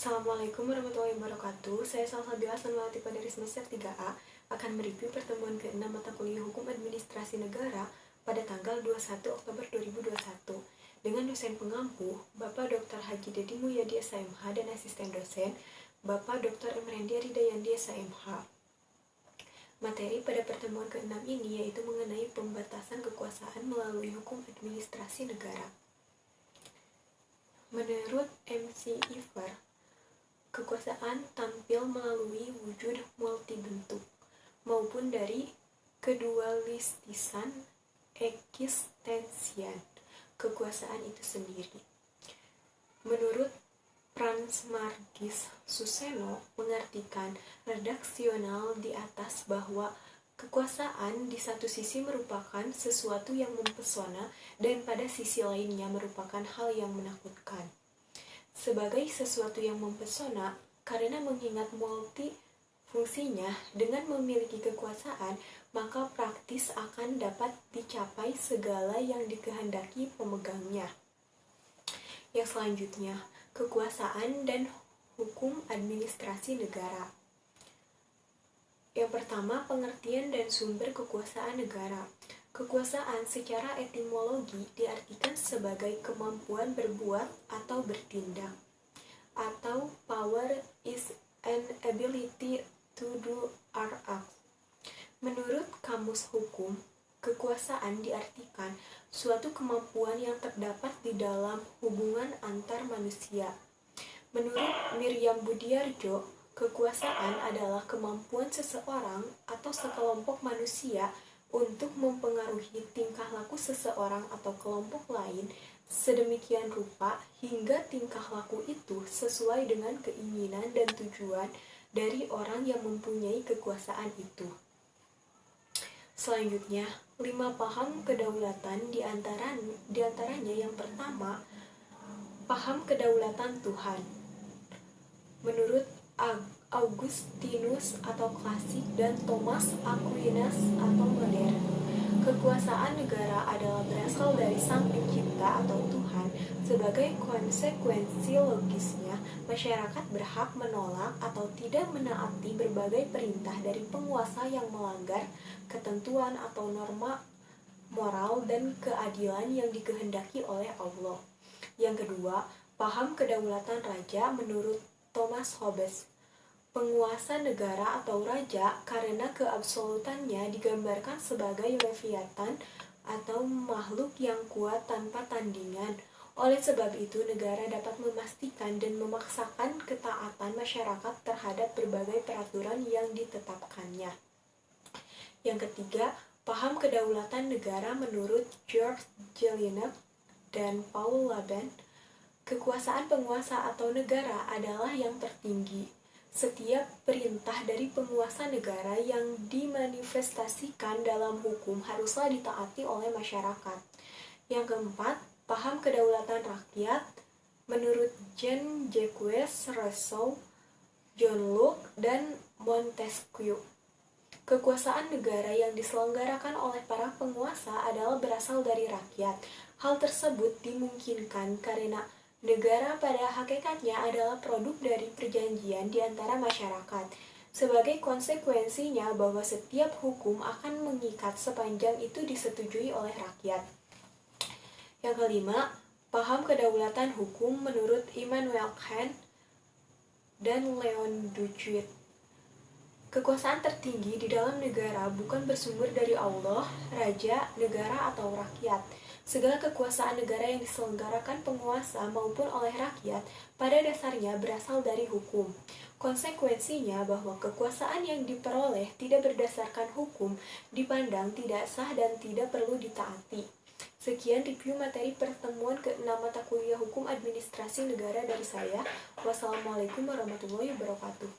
Assalamualaikum warahmatullahi wabarakatuh. Saya Salsabila Sanmawati dari semester 3A akan mereview pertemuan ke-6 mata kuliah Hukum Administrasi Negara pada tanggal 21 Oktober 2021 dengan dosen pengampu Bapak Dr. Haji Dedi Mulyadi SMH dan asisten dosen Bapak Dr. Emrendi Ridayandi SMH. Materi pada pertemuan ke-6 ini yaitu mengenai pembatasan kekuasaan melalui hukum administrasi negara. Menurut MC Iver, kekuasaan tampil melalui wujud multibentuk maupun dari kedualistisan eksistensian kekuasaan itu sendiri. Menurut Franz Margis Suseno mengartikan redaksional di atas bahwa kekuasaan di satu sisi merupakan sesuatu yang mempesona dan pada sisi lainnya merupakan hal yang menakutkan. Sebagai sesuatu yang mempesona, karena mengingat multi fungsinya dengan memiliki kekuasaan, maka praktis akan dapat dicapai segala yang dikehendaki pemegangnya. Yang selanjutnya, kekuasaan dan hukum administrasi negara. Yang pertama, pengertian dan sumber kekuasaan negara. Kekuasaan secara etimologi diartikan sebagai kemampuan berbuat atau bertindak, atau power is an ability to do or act. Menurut Kamus Hukum, kekuasaan diartikan suatu kemampuan yang terdapat di dalam hubungan antar manusia. Menurut Miriam Budiarjo, kekuasaan adalah kemampuan seseorang atau sekelompok manusia untuk mempengaruhi tingkah laku seseorang atau kelompok lain sedemikian rupa hingga tingkah laku itu sesuai dengan keinginan dan tujuan dari orang yang mempunyai kekuasaan itu. Selanjutnya, 5 paham kedaulatan diantaranya yang pertama, paham kedaulatan Tuhan. Menurut Augustinus atau klasik dan Thomas Aquinas atau modern, kekuasaan negara adalah berasal dari Sang Pencipta atau Tuhan. Sebagai konsekuensi logisnya, masyarakat berhak menolak atau tidak menaati berbagai perintah dari penguasa yang melanggar ketentuan atau norma moral dan keadilan yang dikehendaki oleh Allah. Yang kedua, paham kedaulatan raja menurut Thomas Hobbes. Penguasa negara atau raja karena keabsolutannya digambarkan sebagai leviathan atau makhluk yang kuat tanpa tandingan. Oleh sebab itu, negara dapat memastikan dan memaksakan ketaatan masyarakat terhadap berbagai peraturan yang ditetapkannya. Yang ketiga, paham kedaulatan negara menurut George Jelinek dan Paul Laban. Kekuasaan penguasa atau negara adalah yang tertinggi. Setiap perintah dari penguasa negara yang dimanifestasikan dalam hukum haruslah ditaati oleh masyarakat. Yang keempat, paham kedaulatan rakyat menurut Jean-Jacques Rousseau, John Locke, dan Montesquieu. Kekuasaan negara yang diselenggarakan oleh para penguasa adalah berasal dari rakyat. Hal tersebut dimungkinkan karena negara pada hakikatnya adalah produk dari perjanjian di antara masyarakat. Sebagai konsekuensinya bahwa setiap hukum akan mengikat sepanjang itu disetujui oleh rakyat. Yang kelima, paham kedaulatan hukum menurut Immanuel Kant dan Leon Duquesne. Kekuasaan tertinggi di dalam negara bukan bersumber dari Allah, raja, negara, atau rakyat. Segala kekuasaan negara yang diselenggarakan penguasa maupun oleh rakyat pada dasarnya berasal dari hukum. Konsekuensinya bahwa kekuasaan yang diperoleh tidak berdasarkan hukum dipandang tidak sah dan tidak perlu ditaati. Sekian review materi pertemuan ke-6 mata kuliah Hukum Administrasi Negara dari saya. Wassalamualaikum warahmatullahi wabarakatuh.